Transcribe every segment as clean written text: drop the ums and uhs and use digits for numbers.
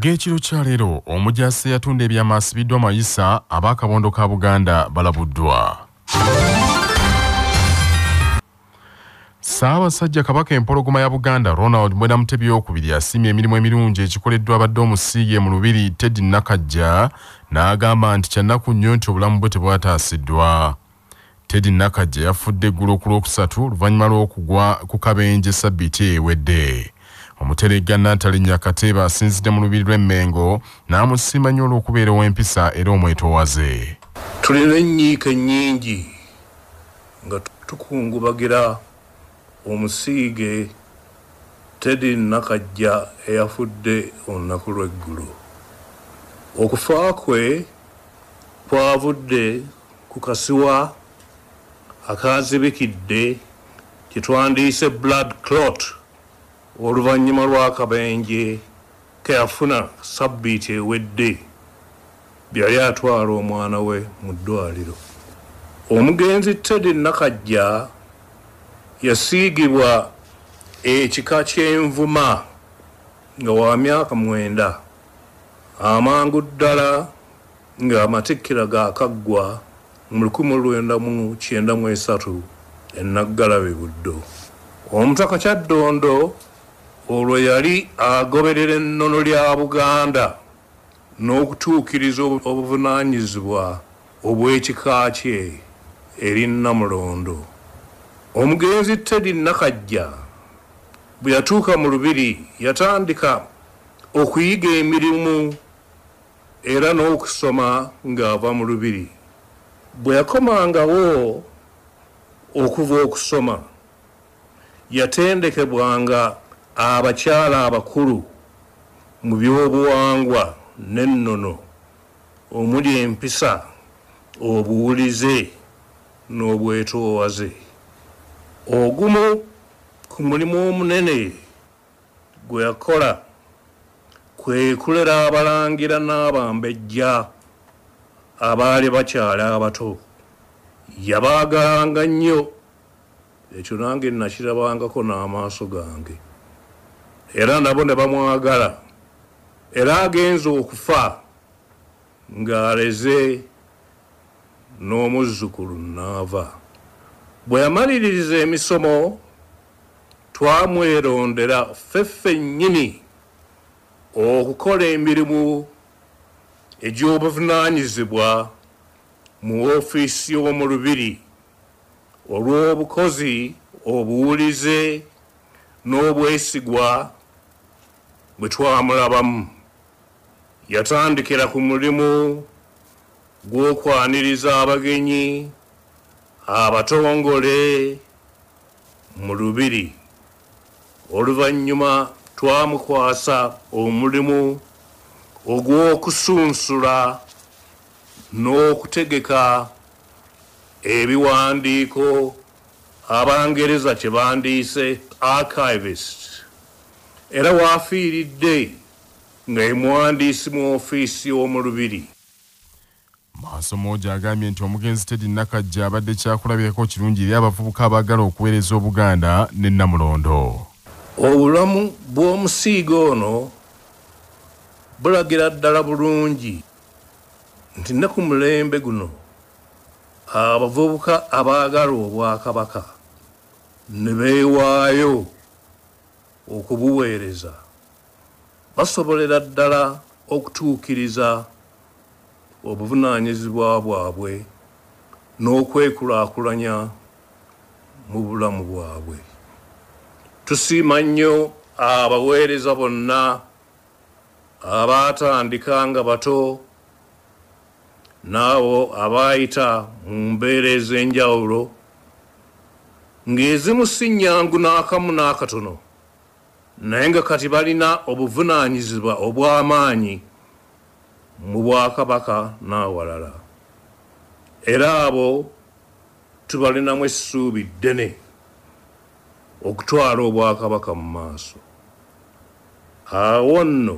Mugekiro kya leero omujaasi yatunda ebyamaasibiddwa mayisa ab'akabondo ka Buganda balabuddwa. Ssaabasajja Kabaka empologoma ya Buganda Ronald Mwenda Mutebi II asimye emirimu emirungi ekikoleddwa abadde omusiige mu Lubiri Teddy Nakajja n'agamba nti kyannaku nnyo nti obulamu bwe tebwataasiddwa. Teddy Nakajja yafudde eggulo ku Lwokusatu luvannyuma lw'okugwa ku kabenje ssabbiiti ewedde. Omuteregga Natalinnya Kateeba asinzidde mu Lubiri lw'Emmengo n'amusiima nnyo olw'okubeera ow'empisa era omwetoowaze. Tulina ennyiike nnyingi nga tukungubagira omusiige Teddy Nakajja eyafudde olunaku lw'eggulo. Okufa kwe kwavudde ku kasiwa akazibikidde kye twandiise blood clot oluvannyuma lw'akabenje ke yafuna ssabbiiti ewedde byali atwala omwana we mu ddwaliro. Omugenzi Teddy Nakajja yasiigibwa ekika ky'envuma nga wa myaka 9 amangu ddala ng'amatikkira gaakaggwa mu 1993 e Naggalabi Buddo. Omutaka Kyaddondo olwo yali agoberera ennono lya Buganda n'okutuukiriza obuvunaanyizibwa obw'ekika kye eri Namulondo. Omugenzi Teddy Nakajja bwe yatuuka mu Lubiri yatandika okuyiga emirimu era n'okusoma ng'ava mu Lubiri. Bwe yakomangawo okuva okusoma yatendekebwanga abakyala abakulu mu by'obuwangwa n'ennono omuli empisa, obuwulize n'obwetoowaze. Ogumu ku mulimu omunene gwe yakola kwe kulera abalangira n'abambejja abaali bakyali abato. Yabaagalanga nnyo, ekyo nange nakirabangako n'amaaso gange, era nabo ne bamwagala, era agenze okufa ng'aleze n'omuzzukulu n'ava. Bwe yamaliririza emisomo twamwerondera ffeffe nnyini okukola emirimu egy'obuvunaanyizibwa mu woofiisi y'omu Lubiri olw'obukozi, obuwulize n'obwesigwa bwe twamulabamu. Yatandikira ku mulimu gw'okwaniriza abagenyi abatongole mu Lubiri. Oluvannyuma twamukwasa omulimu ogw'okusunsula n'okutegeka ebiwandiiko Abangereza kye bandiise archivist, era waafiiridde nga ye muwandiisi mu ofiisi y'omu Lubiri. Maasomoja agambye nti omugenzi Teddy Nakajja abadde kyakulabirako kirungi eri abavubuka abaagala okuweereza Obuganda ne Namulondo. Obulamu bw'omusiige ono bulagira ddala bulungi nti ne ku mulembe guno abavubuka abaagala Obwakabaka ne beewaayo okubuweereza basobolera ddala okutuukiriza obuvunaanyizibwa bwabwe n'okwekulaakulanya mu bulamu bwabwe. Tusiima nnyo abaweereza bonna abaatandika nga bato n'abo abaayita mu mbeera ez'enjawulo, ng'ezimu si nnyangu n'akamu n'akatono, naye nga kati balina obuvunaanyizibwa obw'amaanyi mu Bwakabaka n'awalala. Era abo tubalinamu essuubi ddene okutwala Obwakabaka mu maaso. Awo nno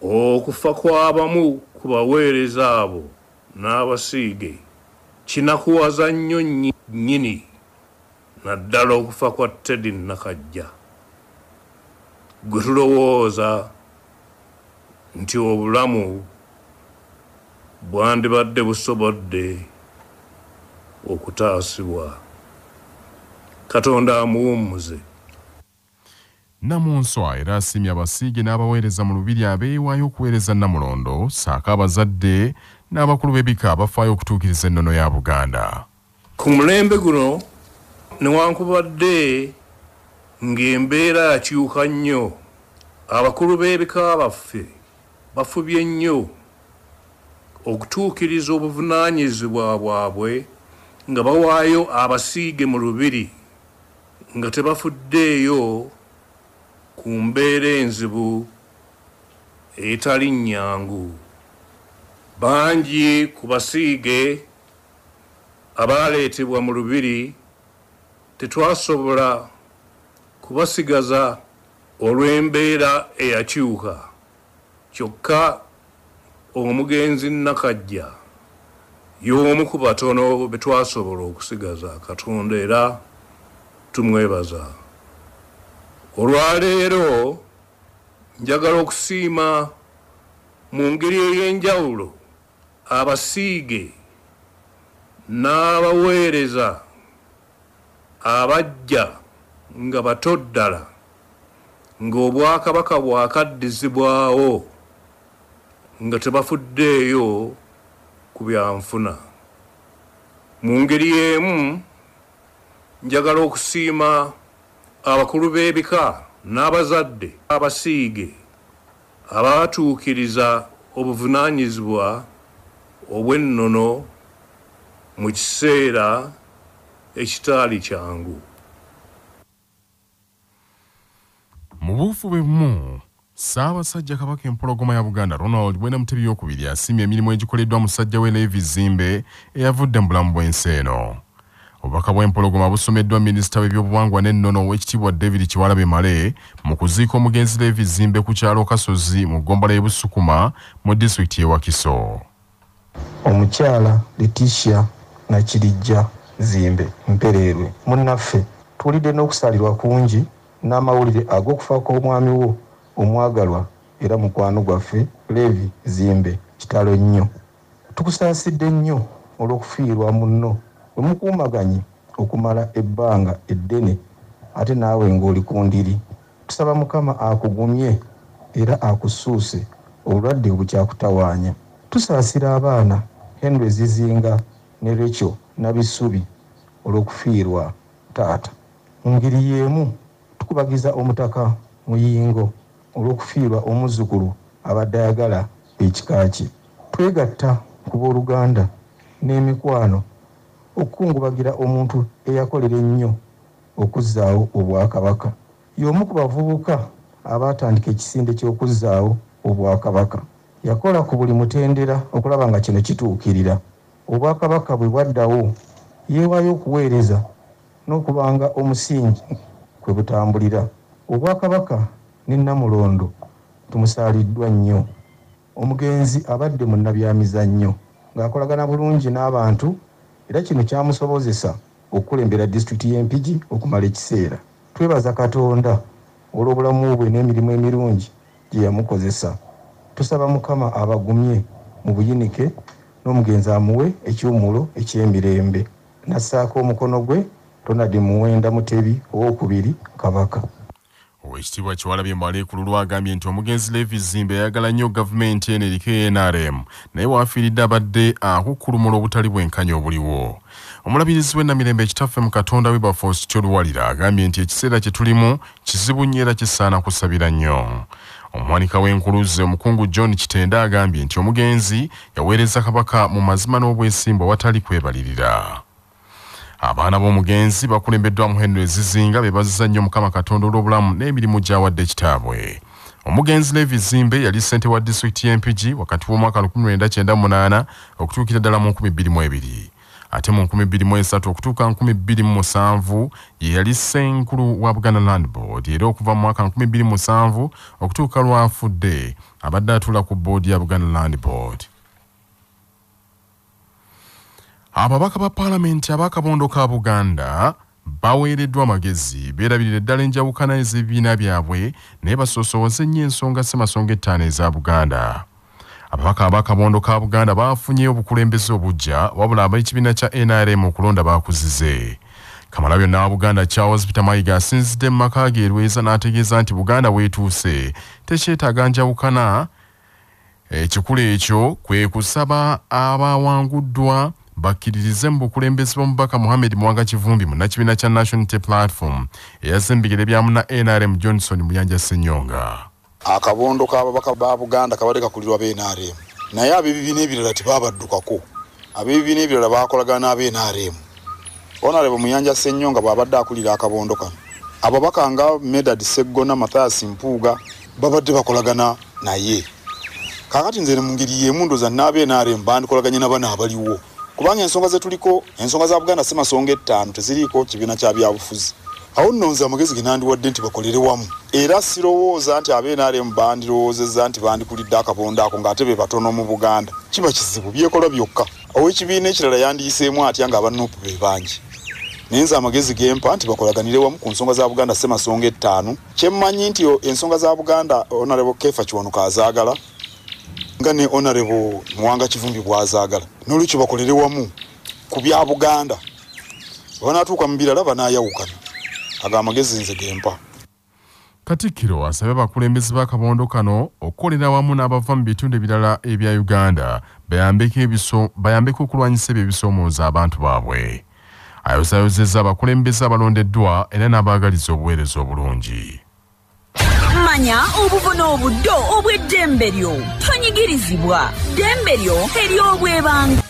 okufa kw'abamu ku baweereza abo n'abasiige kinakuwaza nnyo nnyini, naddala okufa kwa Teddy Nakajja gwe tulowooza nti obulamu bwandibadde busobodde okutaasibwa. Katonda amuwummuze. Namunswa era asimye abasiige n'abaweereza mu lubiri abeewaayo okuweereza Namulondo saako abazadde n'abakulu b'ebika abafaayo okutuukiriza ennono ya Buganda. Ku mulembe guno newankubadde ng'embeera yakyuka nnyo, abakulu b'ebika baffe bafubye nnyo okutuukiriza obuvunaanyizibwa bwabwe nga bawaayo abasiige mu lubiri nga tebafuddeeyo ku mbeera enzibu etali nnyangu. Bangi ku basiige abaaleetebwa mu lubiri tetwasobola kubasigaza olw'embeera eyakyuka, kyokka omugenzi Nakajja y'omu ku batono be twasobola okusigaza. Katonda era tumwebaza. Olwaleero njagala okusiima mu ngeri ey'enjawulo abasiige n'abaweereza abajja nga bato ddala ng'Obwakabaka bwakaddizibwawo nga tebafuddeeyo ku byanfuna. Mu ngeri y'emu njagala okusiima abakulu b'ebika n'abazadde abasiige abaatuukiriza obuvunaanyizibwa obw'ennono mu kiseera ekitaali kyangu. Mu buufu bwe bumu, Ssaabasajja Kabaka empologoma ya Buganda Ronald Bwenda Mutebi II asimye emirimu egikoleddwa musajja we Levi Zimbe eyavudde mu bulamu bw'ensi eno. Obubaka bw'empologoma busomeddwa minisita w'ebyobuwangwa n'ennono Oweekitiibwa David Kiwalabe Male mu kuziika omugenzi Levi Zimbe ku kyalo Kasozi mu ggombolola y'e Busukuma mu disitulikiti y'e Wakiso. Omukyala Letitia Nakirijja Zimbe Mpereerwe munnaffe tuwulidde n'okusalirwa kungi n'amawulire ag'okufa kw'omwami wo omwagalwa era mukwano gwaffe Levi Zimbe kitalo nnyo. Tukusaasidde nnyo olw'okufiirwa munno bwe mukuumaganye okumala ebbanga eddene ate naawe ng'oli ku ndiri. Tusaba Mukama akugumye era akusuuse obulwadde obukyakutawaanya. Tusaasira abaana Henry Zizinga ne Rachel Nabisubi olw'okufiirwa taata. Mu ngeri y'emu tukubagiza Omutaka Muyingo olw'okufiirwa omuzzukulu abadde ayagala ekika kye. Twegatta ku booluganda n'emikwano okukungubagira omuntu eyakolera ennyo okuzzaawo Obwakabaka. Y'omu ku bavubuka abaatandika ekisinde ky'okuzzaawo Obwakabaka. Yakola ku buli mutendera okulaba nga kino kituukirira. Obwakabaka bwe bwaddawo yeewaayo okuweereza n'okubanga omusingi kwe butambulira. Obwakabaka ne Namulondo tumusaaliddwa nnyo. Omugenzi abadde munnabyamizannyo ng'akolagana bulungi n'abantu era kino kyamusobozesa okukulembera disitulikiti y'e Mpigi okumala ekiseera. Twebaza Katonda olw'obulamu bwe n'emirimu emirungi gye yamukozesa. Tusaba Mukama abagumye mu buyinike n'omugenzi amuwe ekyumulo eky'emirembe. Nassaako omukono gwe Ronald Muwenda Mutebi owookubiri Kabaka. Oweekitiibwa Kiwalabye Male ku lulwo agambye nti omugenzi Levi Zimbe yayagala nnyo gavumenti eno eriko NRM naye waafiiridde abadde akukkulumula obutali bwenkanya obuliwo. Omulabirizi w'ennamirembe ekitaffe mu Katonda Wilberforce Kyoluwalira agambye nti ekiseera kye tulimu kizibu nnyo era kisaana kusabira nnyo. Omuwanika w'enkuluze omukungu John Kitenda agambye nti omugenzi yaweereza Kabaka mu mazima n'obwesimbu awatali kwebalirira. Abaana b'omugenzi bakulembeddwa mu Henry Zizinga beebazizza nnyo Mukama Katonda olw'obulamu n'emirimu gy'awadde kitaabwe. Omugenzi Levi Zimbe yali ssente wa disitulikiti y'e Mpigi wakati w'omwaka 1998 okutuukira ddala mu 2002. Ate mu 2003 okutuuka 2007 ye yali ssenkulu wa Buganda Land Board era okuva mu mwaka 2007 okutuuka lwafudde abadde atuula ku boodi ya Buganda Land Board. Ababaka ba Paalamenti ab'akabondo ka Buganda baweereddwa amagezi beerabirira eddala enjawukana ez'ebibiina byabwe naye basoosowaze nnyo ensonga ssemasonga ettaano eza Buganda. Ababaka b'akabondo ka Buganda baafunye obukulembeze obuggya wabula ab'ekibiina kya NRM okulonda baakuzize. Kamalabyonna wa Buganda Charles Peter Mayiga asinzidde mu maka ge Lweza n'ategeeza nti Buganda weetuuse tekyetaaga njawukana. Ekikulu ekyo kwe kusaba abawanguddwa bakkiririze mu bukulembeze bw'omubaka Mohamed Mwanga Kivumbi munnakibiina kya National Unity Platform eyazembigere byamu na NRM Johnson Muyanja Ssenyonga. Akabondo k'ababaka ba Buganda kabadde kakulirwa b'NRM naye ab'ebibiina ebirala tebabaddukako. Ab'ebibiina ebirala baakolagana n'ab'NRM. Honorable Muyanja Ssenyonga bw'abadde akulira akabondo kano. Ababaka nga Medad Seggona, Mathias Mpuuga babadde bakolagana naye. Kakati nze mu ngeri y'emu ndoza n'ab'NRM bandikolaganye n'abana abaliwo. Kubanga ensonga zetuliko, ensonga za Buganda ssemasonga ettaano teziriiko kibiina kya byabufuzi. Awo nno nze amagezi ge nandiwadde nti bakolere wamu. Era sirowooza nti ab'NRM bandirowoozezza nti bandikulidde akabondo ako ng'ate be batono mu Buganda. Kiba kizibu byekola byokka. Ow'ekibiina ekirala yandiyiseemu atya nga abanuupu be bangi. Nenza amagezi gempa nti bakolaganire wamu ku nsonga za Buganda ssemasonga ettaano. Kyemmanyi nti ensonga za Buganda Honorable Kefa Kiwanuka azaagala nga ne Honorable Mwanga Kivumbi bw'azaagala. N'olwekyo bakolere wamu ku bya Buganda. Banaatuuka mu birala banaayawukana. Aga amagezi nze gempa. Katikkiro asabye abakulembeze b'akabondo kano okukolera wamu n'abava mu bitundu ebirala ebya Uganda bayambeko okulwanyisa ebisoomooza abantu baabwe. Ayozayozezza abakulembeze abalondeddwa era n'abaagaliza obuweereza obulungi. Manya obuvuna obuddo obw'eddembe lyo tonyigirizibwa ddembe lyo ery'obwebange.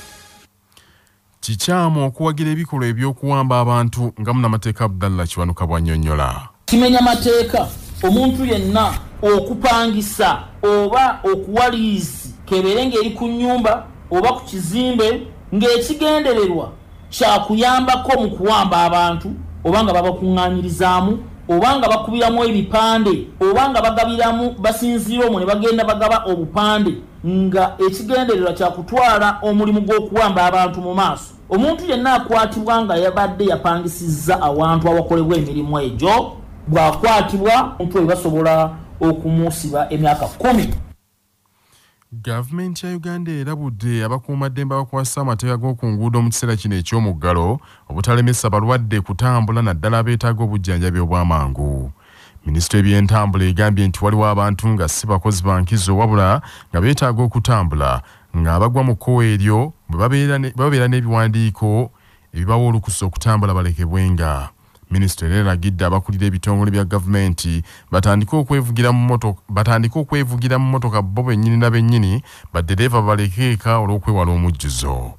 Kikyamu okuwagira ebikolwa eby'okuwamba abantu nga munnamateeka Abdallah Kiwanuka bw'annyonnyola. Kimenya amateeka omuntu yenna okupangisa oba okuwa liizi kebeere ng'eri ku nnyumba oba ku kizimbe ng'ekigendererwa kyakuyambako mu kuwamba abantu oba nga babakuŋŋaanyirizaamu oba nga bakubiramu ebipande oba nga bagabiramu basinziira omwo ne bagenda bagaba obupande nga ekigendererwa kyakutwala omulimu gw'okuwamba abantu mu maaso. Omuntu yenna akwatibwa nga yabadde yapangisizza awantu awakolebwa emirimu egyo bw'akwatibwa omuntu oyo basobola okumusiba emyaka 10. Gavumenti ya Uganda erabudde abakuumaddembe abakwasa amateeka g'oku nguudo mu kiseera kino eky'omuggalo obutalemesa balwadde kutambula naddala abeetaaga obujjanjabi obw'amangu. Minisitule y'ebyentambula egambye nti waliwo abantu nga si bakozi ba nkizo wabula nga beetaaga okutambula nga abagwa mu kkowa eryo bwe babeera n'ebiwandiiko ebibawa olukusa okutambula balekebwenga. Minisitule eragidde abakulira ebitongole bya gavumenti batandike okwevugira mu mmotoka bo bennyini na bennyini baddereeva balekeeka olw'okwewala omujjuzo.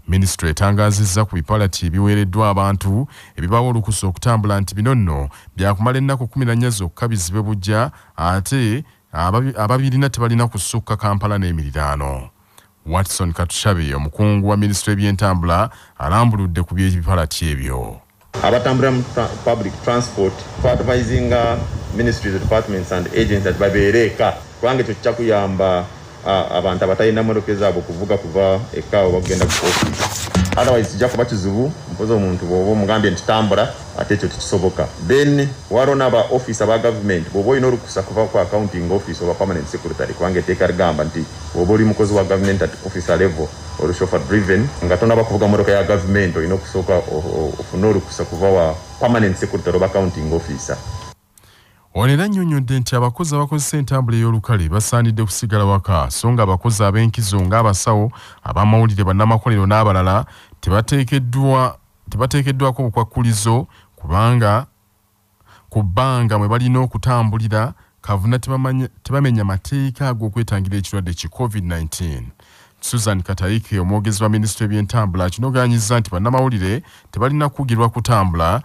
Minisitule etangaazizza ku bipalati ebiweereddwa abantu ebibawa olukusa okutambula nti bino nno byakumala ennaku 14 zokka bizibe bujja ate ababirina tebalina kusukka Kampala n'emiriraano. Watson Katushabe omukungu wa Minisitule y'ebyentambula alambuludde ku by'ebipalati ebyo. Abatambula public transport advising ministries, departments and agents that babeereka kubanga ekyo kijja kuyamba abantu abatalina mmotoka ezaabwe okuvuga kuva eka oba kugenda ku office. Otherwise kijja kuba kizibu mpoza omuntu bw'oba omugambye nti tambula ate ekyo tekisoboka. Then waliwo n'aba office aba government bw'oba olina olukusa kuva ku accounting office oba permanent secretary kubanga etteeka ligamba nti bw'oba oli mukozi wa government at officer level or chauffeur driven nga tonaba kuvuga mmotoka ya government olina okusooka ofune olukusa kuva wa permanent secretary oba accounting officer. Ono annyonnyodde nti abakozi abakozesa entambula ey'olukale basaanidde kusigala waka so nga abakozi ab'enkizo ng'abasawo ab'amawulire bannamakolero n'abalala tebateekeddwako bukwakkulizo kubanga ku bbanga mwe balina okutambulira kavuna tebamenya mateeka ag'okwetangira ekirwadde ki COVID-19. Susan Katayike omwogezi wa Minisitule y'ebyentambula akinogaanyizza nti bannamawulire tebalina kugirwa kutambula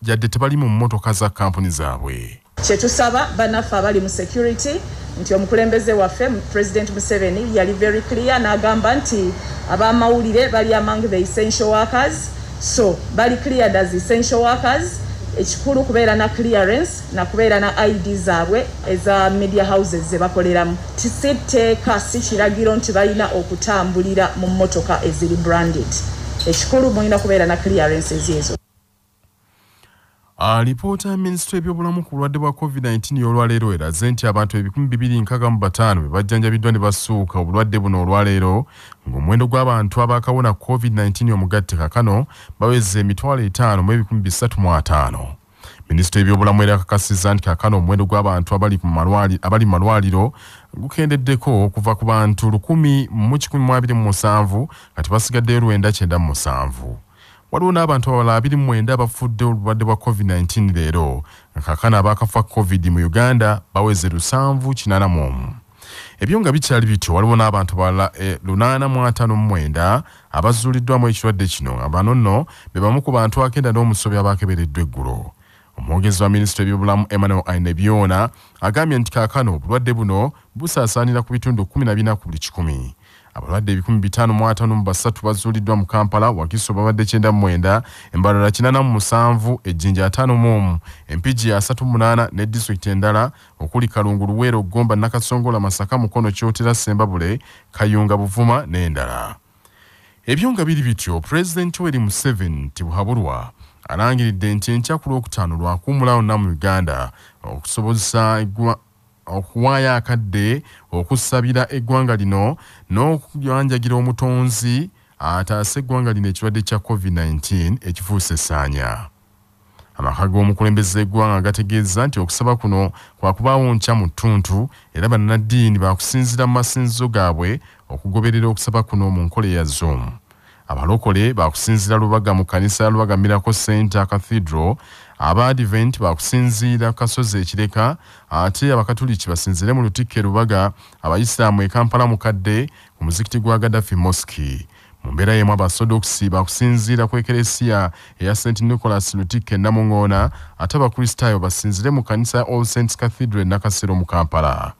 yadde tebali mu mmotoka za kampuni zaabwe. Kyetusaba bannaffe abali mu security nti omukulembeze waffe President Museveni yali very clear n'agamba nti ab'amawulire bali among the essential workers, so bali cleared as essential workers. Ekikulu kubeera na clearance na kubeera na ID zaabwe eza media houses ze bakoleramu. Tisitteeka si kiragiro nti balina okutambulira mu mmotoka eziri branded. Ekikulu mulina kubeera na clearances ezo. Alipoota ya Minisitule y'ebyobulamu ku bulwadde bwa COVID-19 y'olwaleero eraze nti abantu 265 be bajjanjabiddwa ne basuuka obulwadde buno olwaleero ng'omuwendo gw'abantu abaakawona COVID-19 omugatte kakano baweze 5,305. Minisitule y'ebyobulamu era akakasizza nti kakano omuwendo gw'abantu abali mu malwaliro gukendeddeko okuva ku bantu 1,127 kati basigaddeyo 997. Waliwo n'abantu abalala 29 abafudde obulwadde bwa COVID-19 leero kakana abaakafa COVID mu Uganda baweze 781. Ebyo nga bikyali bityo waliwo n'abantu abalala 859 abazuuliddwamu ekirwadde kino abano nno be bamu ku bantu 9 n'omusobi abaakebereddwa eggulo. Omwogezi wa Minisitule y'ebyobulamu Emmanuel Ainebyona agambye nti kaakano obulwadde buno busaasaanira ku bitundu 14 ku buli 100. Abalwadde 553 bazuuliddwa mu Kampala, Wakiso babadde 99, Embalala 47, Ejjinja 51, Empigi 38 ne disitulikiti endala okuli Kalungu, Luweero, Gomba, Nakasongola, Masaka, Mukono, Kyotera, Sembabule, Kayunga, Buvuma n'endala. Ebyo nga biri bityo Pulezidenti Yoweri Museveni Tibuhaburwa alangiridde nti enkya ku Lwokutaano lwakuumulawo mu Uganda okusobozesa okuwaayo akadde okusabira eggwanga lino n'okugyanjagira omutonzi ataase eggwanga lino ekirwadde kya COVID-19 ekifuuse essaanya. Amaka g'omukulembeze eggwanga gategeeza nti okusaba kuno kwakubaawo nkya mu ttuntu era bannaddiini baakusinziira mu masinzizo gaabwe okugoberera okusaba kuno mu nkola eya Zoom. Abalokole baakusinziira Lubaga mu kkanisa ya Lubaga Miracle Center Cathedral, aba Advent baakusinziira Kasozi Ekireka, ate abakatuliki basinzire mu Lutikko Lubaga, abayisiraamu e Kampala Mukadde ku muzikiti gwa Gaddafi Mosque. Mu mbeera y'emu Abasodoksi baakusinziira ku ekelesiya eya St. Nicholas Lutikko Namungoona, ate Abakristaayo basinzire mu kkanisa ya All Saints Cathedral e Nakasero mu Kampala.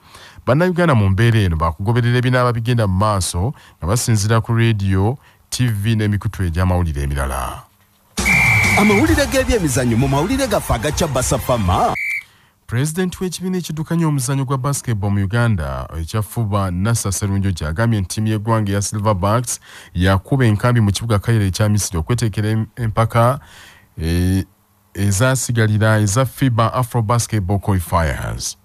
Bannayuganda mu mbeera eno baakugoberera ebinaaba bigenda mu maaso nga basinziira ku radio, TV n'emikutu egy'amawulire emirala. Amawulire g'ebyemizannyo mu mawulire gaffe agacya Basafama. Pulezidenti w'ekibiina ekiddukanya omuzannyo gwa basketball mu Uganda ekyafuba Nasa Serunjoja agambye ttiimu y'eggwanga ya Silverbacks yakuba enkambi mu kibuga Kaire ekya Misiri okweteekera empaka ezasigalira eza FIBA Afro Basketball Qualifiers.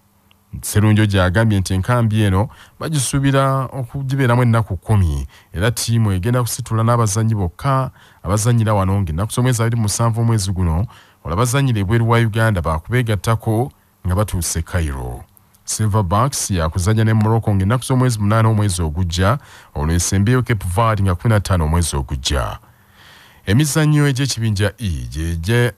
Serunjoja agambye nti enkambi eno bagisuubira okugibeeramu ennaku 10 era ttiimu egenda kusitula n'abazannyi bokka abazannyira wano ng'ennaku z'omwezi 27 omwezi guno olabazannyira ebweru wa Uganda baakubeegattako nga batuuse Cairo. Silverbacks yakuzannya ne Morocco ng'ennaku z'omwezi 8 omwezi ogujja, olwo esembeyo Cape Verde nga 15 omwezi ogujja. Emizannyo egy'ekibinja E gye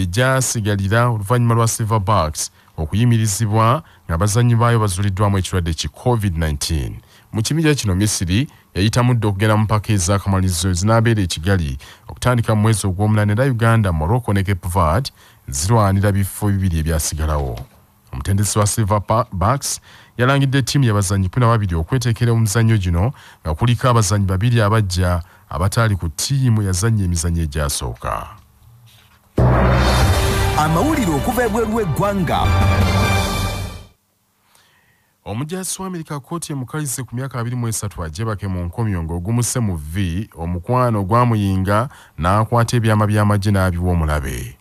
gyasigalira oluvannyuma lwa Silverbacks okuyimirizibwa ng'abazannyi baayo bazuuliddwamu ekirwadde ki COVID-19. Mu kibinja kino Misiri yayitamudde okugenda mu mpaka ez'akamalirizo ezinaabeera e Kigali okutandika mu mwezi ogw'omunane era Uganda, Morocco ne Cape Verde zirwanira bifo bibiri ebyasigalawo. Omutendesi wa Silverbacks yalangidde ttiimu y'abazannyi 12 okweteekera omuzannyo gino nga kuliko abazannyi 2 abajja abataali ku ttiimu yazannya emizannyo egyasooka. Amawulire okuva ebweru w'eggwanga. Omujaasi wa Amerika kkooti emukalize ku myaka 23 ajebake mu nkomyo ng'ogumuse mu V omukwano gwamuyinga n'akwata ebyama by'amagye n'abiwa omulabe.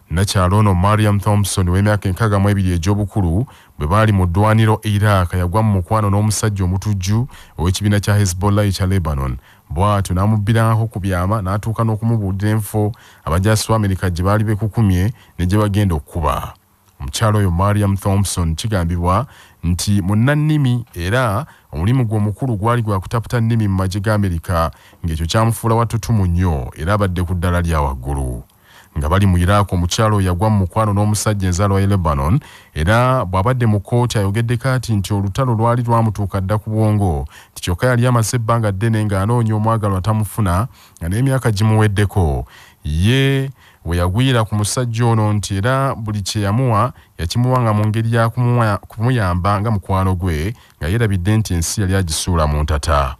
Nakyalono Mariam Thompson w'emyaka 62 egy'obukulu bwe baali mu ddwaniro Iraq yagwa mu mukwano n'omusajja omutujju ow'ekibiina kya Hezbollah ekya Lebanon. Bw'atyo n'amubbirako ku byama n'atuuka n'okumubuulira enfo abajaasi wa Amerika gye baali bekukumye ne gye bagenda okkuba. Omukyalo oyo Mariam Thompson kigambibwa nti munnannimi era omulimu gwe omukulu gwali gwa kutaputa nnimi mu magye ga Amerika ng'ekyo kyamufuula wattutumu nnyo era abadde ku ddala lya waggulu. Nga bali mu Iraq omukyalo yagwa mu mukwano n'omusajja enzaalwa ya Lebanon era bw'abadde mu kkooti ayogedde kati nti olutalo lwali lwamutuuka dda ku bwongo nti kyokka yali amaze ebbanga ddene ng'anoonya omwagalwa tamufuna nga n'emyaka gimuweddeko. Ye we yagwira ku musajja ono nti era buli kye yamuwa yakimuwanga mu ngeri ya kumuyamba nga mukwano gwe nga yeerabidde nti ensi yali agisuula mu ntata.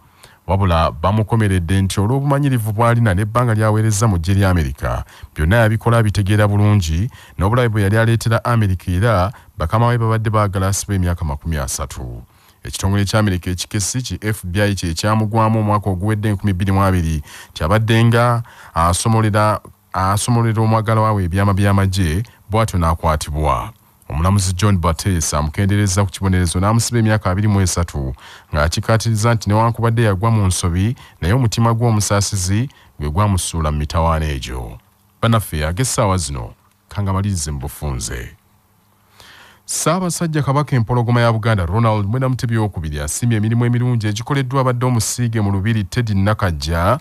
Wabula bamukomeredde nti olw'obumanyirivu bw'alina n'ebbanga lyaweereza mu ggye lya Amerika byonna yabikola bitegeera bulungi n'obulabe bwe yali aleetera Amerika era bakama we babadde baagala asiba emyaka 30. Ekitongole kya Amerika ekikesi ki FBI kye kyamugwamu omwaka oguwedde 2022 kyabadde nga asomolera asomolera omwagala waawe ebyama by'amagye bw'atyo n'akwatibwa. Omulamuzi John Batesa amukendeereza ku kibonerezo n'amusiba emyaka 23 ng'akikaatiriza nti newankubadde yagwa mu nsobi naye omutima gw'omusaasizi gwe gwamusuula mu mitawaana egyo. Bannaffe ag'essaawa zino kangamalirize mu bufunze. Ssaabasajja Kabaka empologoma ya Buganda Ronald Mwenda Mutebi II asiimye emirimu emirungi egikoleddwa abadde omusiige mu Lubiri Teddy Nakajja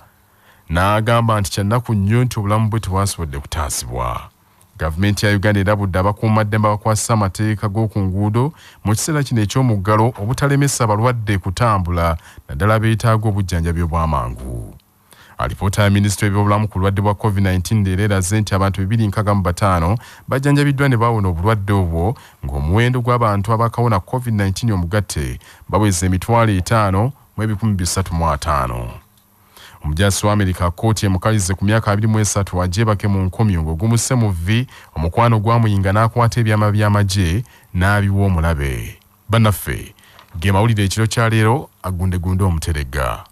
n'agamba nti kyannaku nnyo nti obulamu bwe tebwasobodde kutaasibwa. Gavumenti ya Uganda erabudde abakuumaddembe abakwasisa amateeka g'oku nguudo mu kiseera kino eky'omuggalo obutalemesa abalwadde kutambula naddala beetaaga obujjanjabi obw'amangu. Alipoota ya minisitule y'ebyobulamu ku bulwadde bwa COVID-19 leero eraze nti abantu 255 bajjanjabiddwa ne bawona obulwadde obwo ng'omuwendo gw'abantu abakawona COVID-19 omugatte baweza 5,305. Omujaasi wa Amerika kkooti emukalize ku myaka 23 agyebake mu nkomyo ng'ogumuse mu vvi omukwano gwamuyinga n'akwata ebyama by'amagye n'abiwa omulabe. Bannaffe ge mawulire ekiro kya leero agundegunde omuterega.